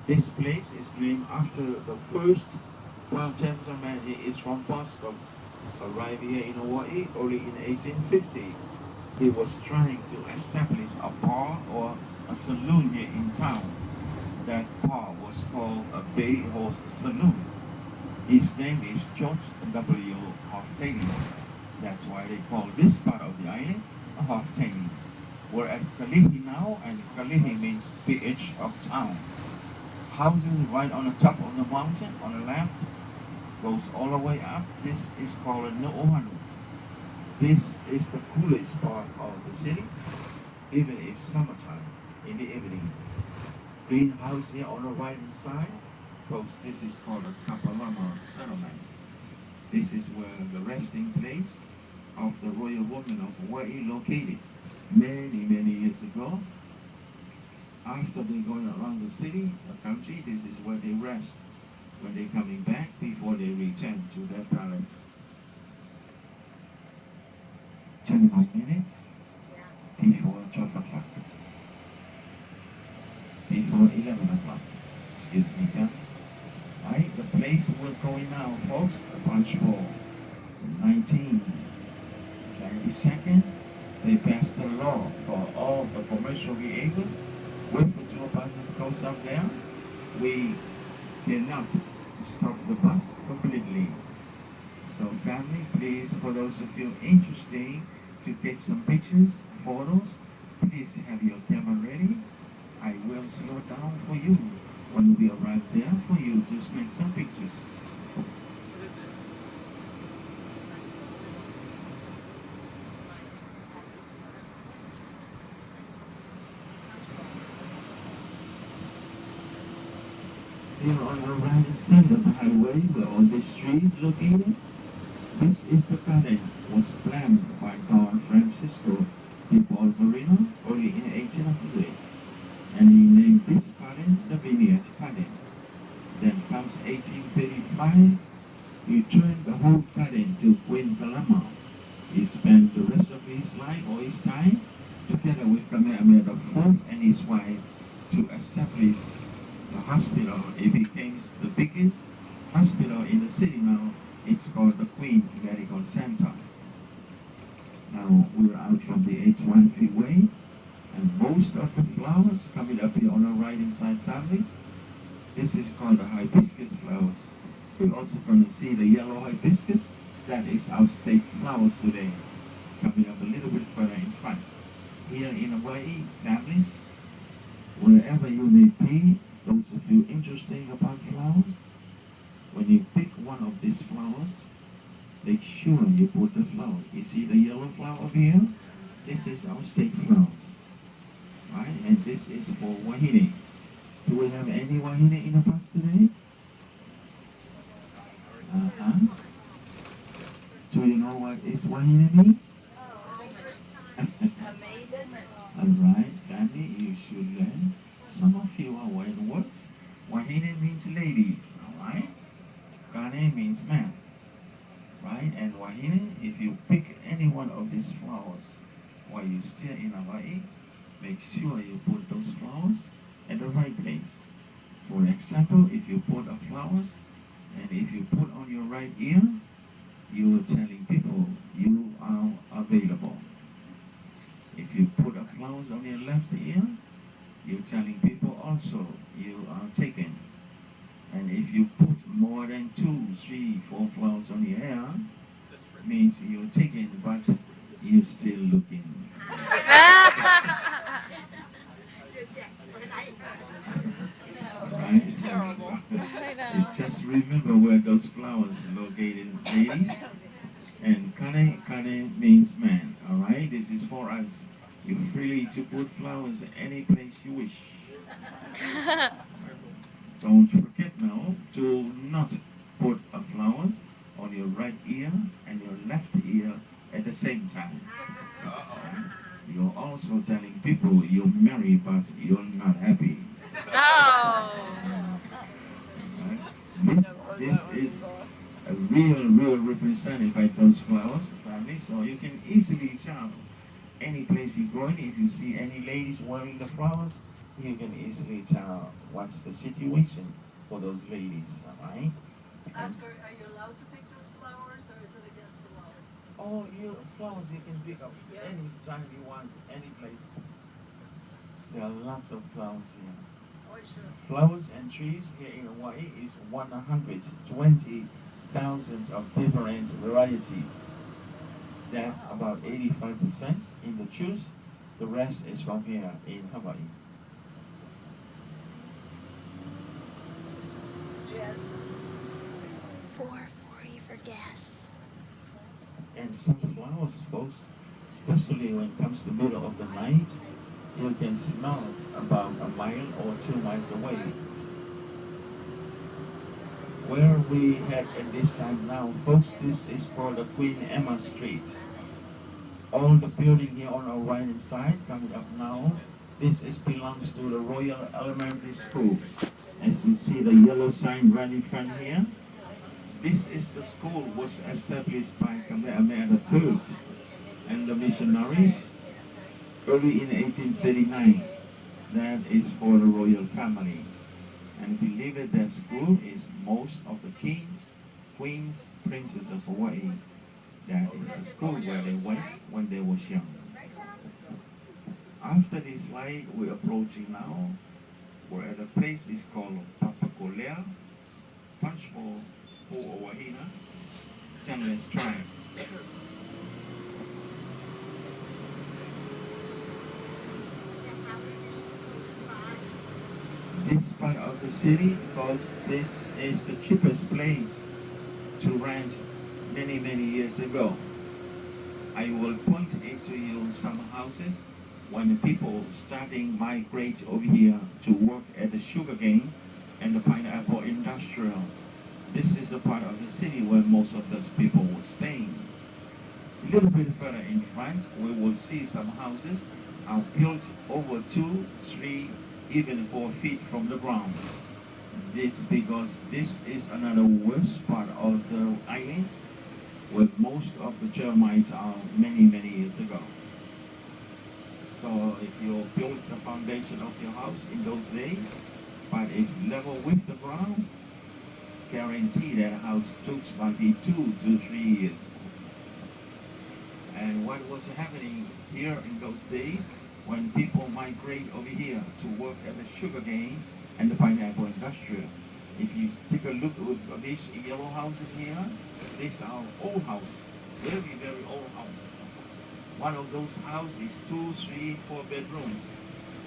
This place is named after the first wild gentleman. He is from Boston, arrived here in Hawaii early in 1850. He was trying to establish a bar or a saloon here in town. That bar was called a Bay Horse Saloon. His name is George W. Hoftaney. That's why they call this part of the island a Hoftaney. We're at Kalihi now, and Kalihi means the edge of town. Houses right on the top of the mountain on the left goes all the way up. This is called Nu'uhanu. This is the coolest part of the city, even if summertime in the evening. Greenhouse here on the right hand side, folks, this is called a Kapalama settlement. This is where the resting place of the royal woman of Hawaii located many years ago. After they going around the city, the country, this is where they rest when they're coming back before they return to their palace. 25 minutes before 12 o'clock. Before 11 o'clock. Excuse me, John. Right, the place we're going now, folks, the punch bowl. 1922nd, they passed a law for all the commercial vehicles. When the tour buses goes up there, we cannot stop the bus completely. So family, please, for those of you interested to take some pictures, photos, please have your camera ready. I will slow down for you when we arrive there for you. Just make some pictures. Here on the right side of the highway where all the streets located, this is the garden was planned by Don Francisco de Polverino early in 1800, and he named this garden the Vineyard Garden. Then comes 1835, he turned the whole garden to Queen Kalama. He spent the rest of his life or his time together with Kamehameha IV and his wife to establish the hospital. It became the biggest hospital in the city now. It's called the Queen Medical Center. Now we're out from the H1 freeway, and most of the flowers coming up here on the right hand side, families, this is called the hibiscus flowers. We're also going to see the yellow hibiscus. That is our state flowers today, coming up a little bit further in front. Here in Hawaii, families, wherever you may be, those of you interested about flowers, when you pick one of these flowers, make sure you put the flower. You see the yellow flower over here? This is our state flowers. Right? And this is for wahine. Do we have any wahine in the bus today? Uh-huh. Do you know what is wahine mean? Alright, family, you should learn. Some of you are Hawaiian words. Wahine means ladies, alright? Kane means man. Right? And wahine, if you pick any one of these flowers while you're still in Hawaii, make sure you put those flowers at the right place. For example, if you put the flowers and if you put on your right ear, you are telling people you are available. If you put the flowers on your left ear, you're telling people also you are taken. And if you put more than 2, 3, 4 flowers on your hair, means you're taken, but you're still looking. Right? Terrible. I know. Just remember where those flowers located, ladies. And kane means man. Alright? This is for us. You're free to put flowers any place you wish. Don't forget now to not put flowers on your right ear and your left ear at the same time. You're also telling people you're married but you're not happy. Oh. Right? This is a real represented by those flowers, family, so you can easily tell any place you're going. If you see any ladies wearing the flowers, you can easily tell what's the situation for those ladies, alright? Oscar, are you allowed to pick those flowers or is it against the law? Oh, you flowers you can pick up any time you want, any place. There are lots of flowers here. Oh, sure. Flowers and trees here in Hawaii is 120,000 of different varieties. That's about 85% in the choose. The rest is from here in Hawaii. Jasmine. $4.40 for gas. And some flowers, folks, especially when it comes to the middle of the night, you can smell it about a mile or 2 miles away. Where we head at this time now, folks, this is called the Queen Emma Street. All the building here on our right hand side coming up now, this belongs to the Royal Elementary School. As you see the yellow sign right in front here, this is the school was established by Kamehameha III and the missionaries early in 1839. That is for the royal family. And believe it, that school is most of the kings, queens, princes of Hawaii. That is the school where they went when they was young. After this light, we're approaching now. We're at a place is called Papakolea, Punchbowl, Pu'owahina, Timeless Tribe. This part of the city, folks, this is the cheapest place to rent many, many years ago. I will point it to you some houses when people starting migrate over here to work at the sugarcane and the pineapple industrial. This is the part of the city where most of those people were staying. A little bit further in front, we will see some houses are built over 2, 3, even 4 feet from the ground. This because this is another worst part of the islands where most of the termites are many, many years ago. So if you built a foundation of your house in those days, but if level with the ground, guarantee that house took maybe 2 to 3 years. And what was happening here in those days, when people migrate over here to work at the sugarcane and the pineapple industrial. If you take a look at these yellow houses here, these are old house, very, very old house. One of those houses is 2, 3, 4 bedrooms.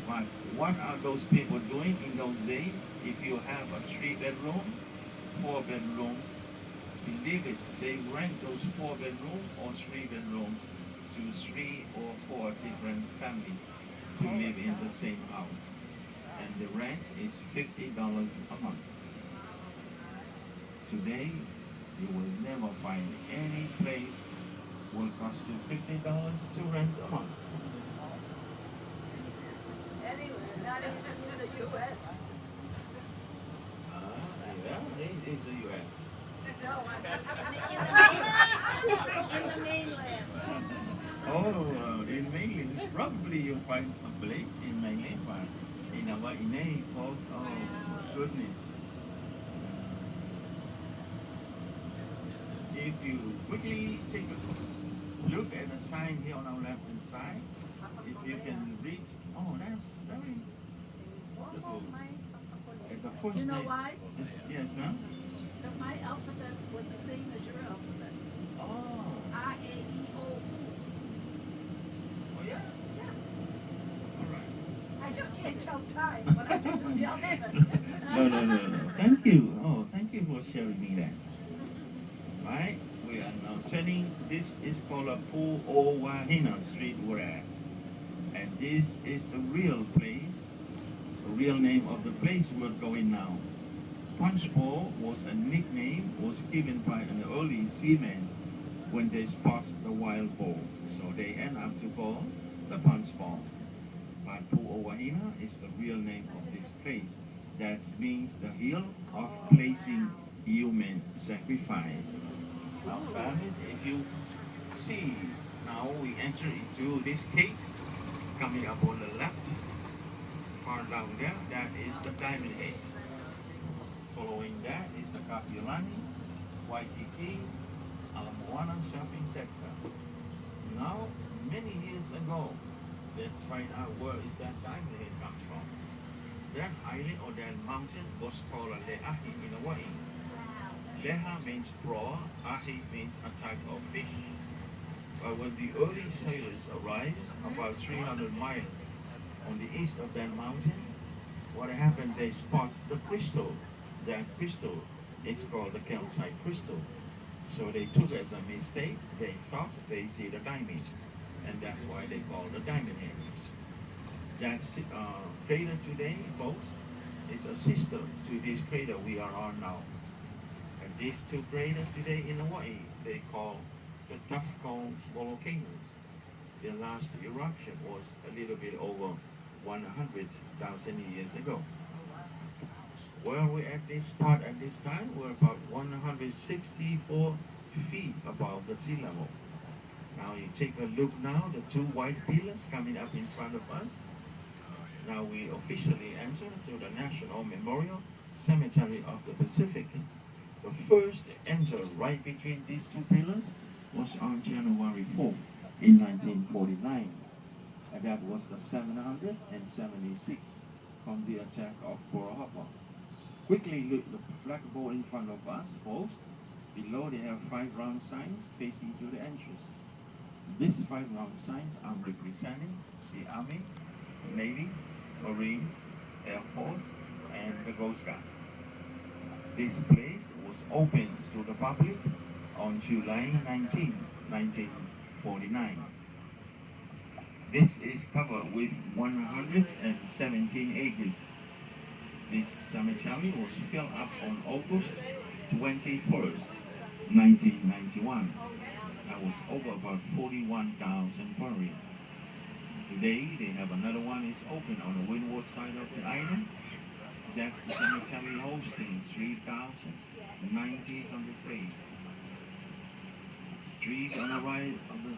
But what are those people doing in those days? If you have a 3-bedroom, 4 bedrooms, believe it, they rent those 4 bedrooms or 3 bedrooms to 3 or 4 different families to live in the same house. And the rent is $50 a month. Today, you will never find any place will cost you $50 to rent a month. Anywhere, not even in the U.S. Yeah, it is the U.S. No, in the mainland. Oh, in mainland, probably you'll find a place in mainland, but in Hawaii, folks, oh goodness. If you quickly take a look at the sign here on our left-hand side, if you can read, oh, that's very wonderful. At the first You know name- why? Yes, no? Because my alphabet was the same as your alphabet. Oh, I-A-E-O. oh yeah, Yeah. all right. I just can't tell time, but I can do the alphabet. No. Thank you. Oh, thank you for sharing me that. Right? We are now turning. This is called a Pu'owahina Street we're at. And this is the real place, the real name of the place we're going now. Punch Bowl was a nickname was given by an early seamen when they spot the wild boar. So they end up to call the Punch Bowl. But Pu'owahina is the real name of this place. That means the hill of placing human sacrifice. Now, families, if you see, now we enter into this gate, coming up on the left. part down there, that is the Diamond Head. Following that is the Kapiolani, Waikiki, Ala Moana shopping center. Now, many years ago, let's find out where is that Diamond Head comes from. That island or that mountain was called Leahi in Hawaii. Leha means broad, ahi means a type of fish. But when the early sailors arrived, about 300 miles on the east of that mountain, what happened, they spot the crystal. That crystal, it's called the calcite crystal. So they took as a mistake, they thought they see the diamonds. And that's why they call the Diamond Heads. That crater today, folks, is a sister to this crater we are on now. And these two craters today in Hawaii, they call the Tufcon volcanoes. Their last eruption was a little bit over 100,000 years ago. Where we're at this spot at this time, we're about 164 feet above the sea level. Now you take a look now, the two white pillars coming up in front of us. Now we officially enter to the National Memorial Cemetery of the Pacific. The first enter right between these two pillars was on January 4th in 1949. And that was the 776 from the attack of Pearl Harbor. Quickly look the flagpole in front of us, folks. Below they have 5 round signs facing to the entrance. These 5 round signs are representing the Army, Navy, Marines, Air Force, and the Coast Guard. This place was opened to the public on July 19, 1949. This is covered with 117 acres. This cemetery was filled up on August 21st, 1991. That was over about 41,000 burial. Today, they have another one is open on the windward side of the island. That's the cemetery hosting 3,900 graves. Trees on the right of the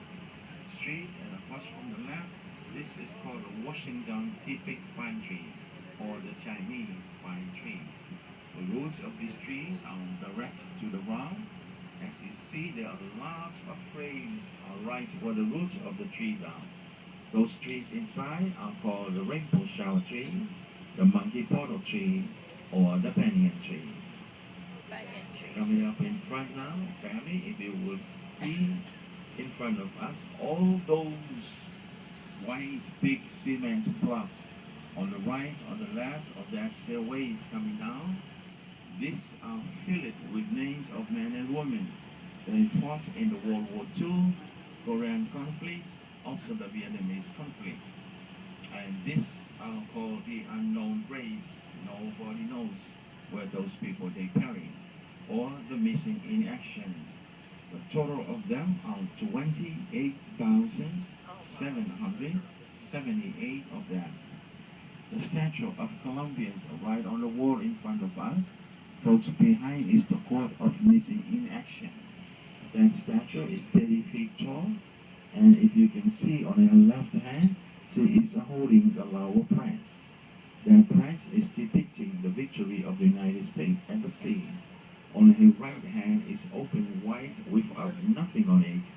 street and across from the left, this is called the Washington Tipik pine tree, or the Chinese pine trees. The roots of these trees are direct to the ground. As you see, there are lots of graves right where the roots of the trees are. Those trees inside are called the rainbow shower tree, the monkey portal tree, or the banyan tree. Banyan tree. Coming up in front now, family, if you will see in front of us, all those white big cement blocks on the right, on the left of that stairway is coming down. These are filled with names of men and women. They fought in the World War II, Korean conflict, also the Vietnamese conflict. And these are called the unknown graves. Nobody knows where those people they buried, or the missing in action. The total of them are 28,778 of them. The statue of Columbians right on the wall in front of us. Folks, behind is the court of missing in action. That statue is 30 feet tall, and if you can see on her left hand, she is holding the Laurel Press. That press is depicting the victory of the United States at the sea. On her right hand is open wide without nothing on it.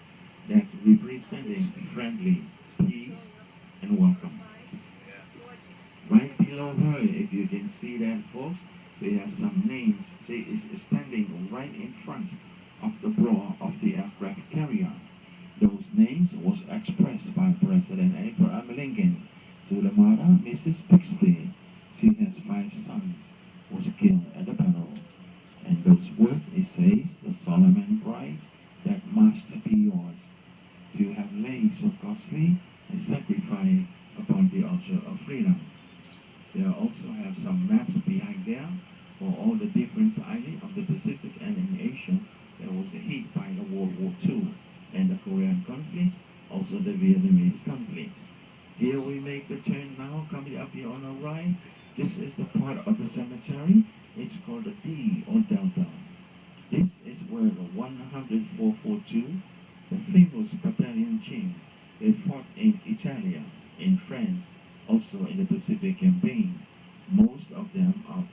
That's representing friendly, peace, and welcome. Right below her, if you can see that, folks, they have some names. She is standing right in front of the brow of the aircraft carrier. Those names was expressed by President Abraham Lincoln to the mother, Mrs. Bixby. She has 5 sons, was killed at the battle. And those words, it says, the Solomon bride that must be yours, to have laid so costly a sacrifice upon the altar of freedom. They also have some maps behind there for all the different islands of the Pacific and in Asia that was hit by the World War II and the Korean conflict, also the Vietnamese conflict. Here we make the turn now, coming up here on our right. This is the part of the cemetery. It's called the D or Delta. This is where the 10442, the famous battalion chiefs, they fought in Italy, in France, also in the Pacific campaign. Most of them are